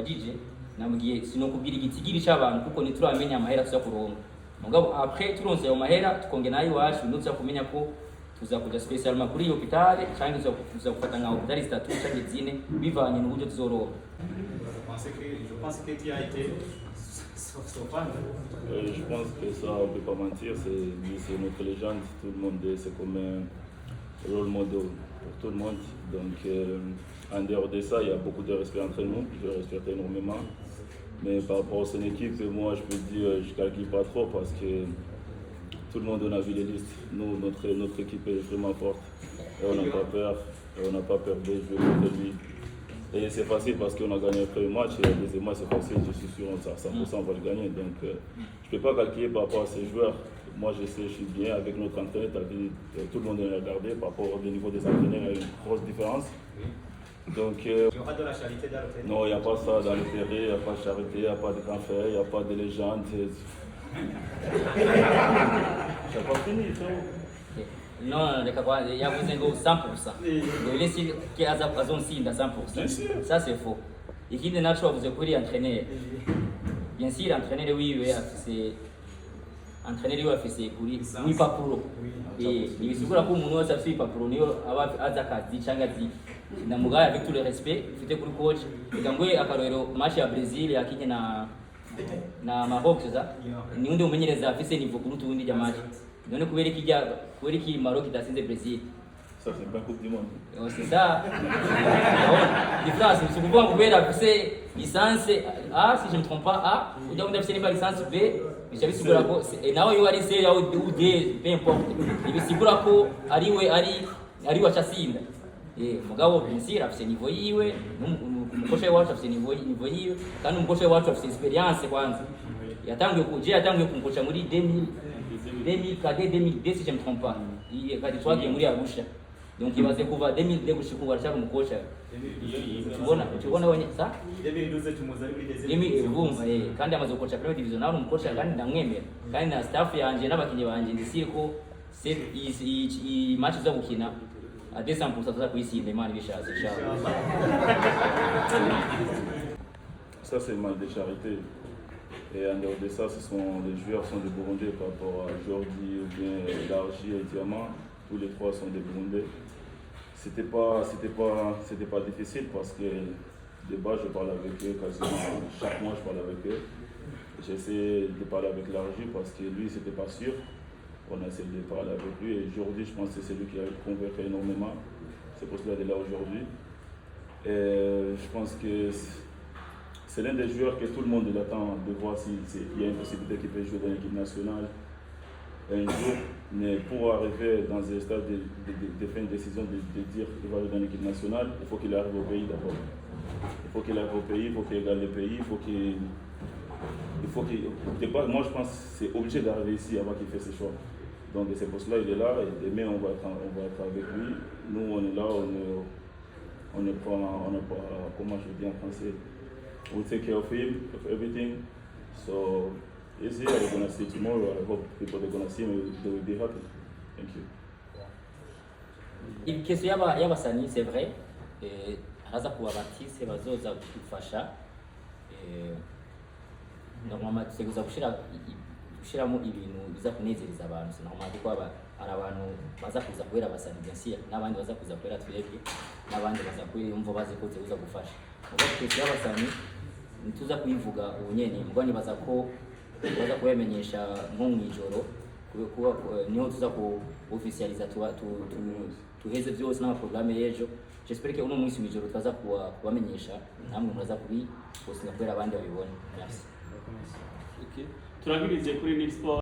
yambajije nambwiye sinokubwira igitigiri cy'abantu kuko nituramenya amahera tuza kuronka mugabo après turonse ayo mahera tukonge nayo iwacu ntuza kumenya ko tuzakuja spécialement kuri hôpital cyangwa tuza gufata nka hôpital statut cyangwa zine bivanye n'uburyo tuzoronka. Je pense que tu as été je pense que ça, on ne peut pas mentir, c'est notre légende, tout le monde, c'est comme un rôle model pour tout le monde. Donc, en dehors de ça, il y a beaucoup de respect entre nous, je le respecte énormément. Mais par rapport à son équipe, moi, je peux dire, je ne calcule pas trop parce que tout le monde, on a vu les listes. Nous, notre équipe est vraiment forte et on n'a pas peur, de jouer contre lui. Et c'est facile parce qu'on a gagné le premier match et le deuxième match c'est facile, je suis sûr à 100% on va le gagner. Donc je ne peux pas calculer par rapport à ces joueurs. Moi je sais, je suis bien avec notre entraîneur, tout le monde a regardé par rapport au niveau des entraîneurs, il y a une grosse différence. Donc, il y aura de la charité dans le terrain. Non, il n'y a pas ça dans le terrain, il n'y a pas de charité, il n'y a pas de grand frère, il n'y a pas de légende. C'est pas fini, ça. Non, reka kwa yavuze ngo 100%. Ngo ile si ki azonsinda 100%. Ça c'est faux. Ikindi nacho wavuze kuri entraîneur. Bien sûr entraîneur wiwe afise kuri wipapuro. Nibisigura ko umuntu wese afise ipapuro niyo aba aza kazi cyangwa ati ndamugaya avec tout le respect ufite kuri coach. Ngangwe akarorero match ya Brazil yakinye na Maroc ça. Ni undi umenyereza afise niveau kuri tundi ya match. None kubera iki Maroc idatsinze Brazil? Ça c'est pas coupe du monde. C'est ça. Différence, c'est kuvuga ngo kubera afise licence A, si je me trompe pas A, ou donc afise ni licence B, bisigura ko nawe yo ari C ou D, peu importe. Bisigura ko ari wachasinda. Mugabo Brazil afise niveau yiwe, umukosha wacu afise niveau yiwe, kandi umukosha wacu afise experience kwanza. Yatangiye kumukosha muri 2002 si je me trompe pas. Il est qui muri Arusha. Donc il va se kuva 2002 gushikuwa cyangwa umukosha. Tubona wenye sa 2012 tumuzari muri deuxième. Kandi amaze gukosha premier division naho umukosha kandi ndamwemera. Kandi na staff yanje n'abakinyi banje ndisiye ko i match zo gukina à 200% tuza kuyisinda Imana ibishatse inshallah. Ça c'est le mal de charité. Et en dehors de ça, les joueurs sont des Burundais par rapport à Jordi ou bien Largy et Diamant. Tous les trois sont des Burundais. C'était pas difficile parce que de base je parle avec eux quasiment chaque mois je parle avec eux. J'essaie de parler avec Largy parce que lui c'était pas sûr. On a essayé de parler avec lui et aujourd'hui je pense que c'est lui qui a convaincu énormément. C'est pour cela qu'il est là aujourd'hui. Et je pense que c'est l'un des joueurs que tout le monde attend de voir s'il y a une possibilité qu'il peut jouer dans l'équipe nationale un jour. Mais pour arriver dans un stade de faire une décision de dire qu'il va jouer dans l'équipe nationale, il faut qu'il arrive au pays d'abord. Il faut qu'il arrive au pays, il faut qu'il gagne le pays, moi je pense que c'est obligé d'arriver ici avant qu'il fasse ses choix. Donc c'est pour cela qu'il est là et demain on va être avec lui. Nous on est là, on n'est pas, comment je dis en français, we take care of him, of everything. So he's here, we're going to see tomorrow. I hope people are going to see him, they will be happy. Thank you. Question y'abasani c'est vrai. Haza kuba batise bazoza gufasha. Normalement c'est gushiramo ibintu biza kunezereza abantu. C'est normal kuko ari abantu baza kuza kwera abasani bien sûr. N'abandi baza kuza kwera twebwe. N'abandi baza kwera umva baze ko uza gufasha. Ubwo question y'abasani nituza kuyivuga ubunyene mbwani baza kuyamenyesha nko mwijoro kuba niho tuza ku officializa tuheze byose n'ama programme y'ejo. J'espère que uno munsi mwijoro twaza kubamenyesha namwe muraza kubi posinga kwera abandi babibone. Merci. Okay. Turangirize kuri Nextport.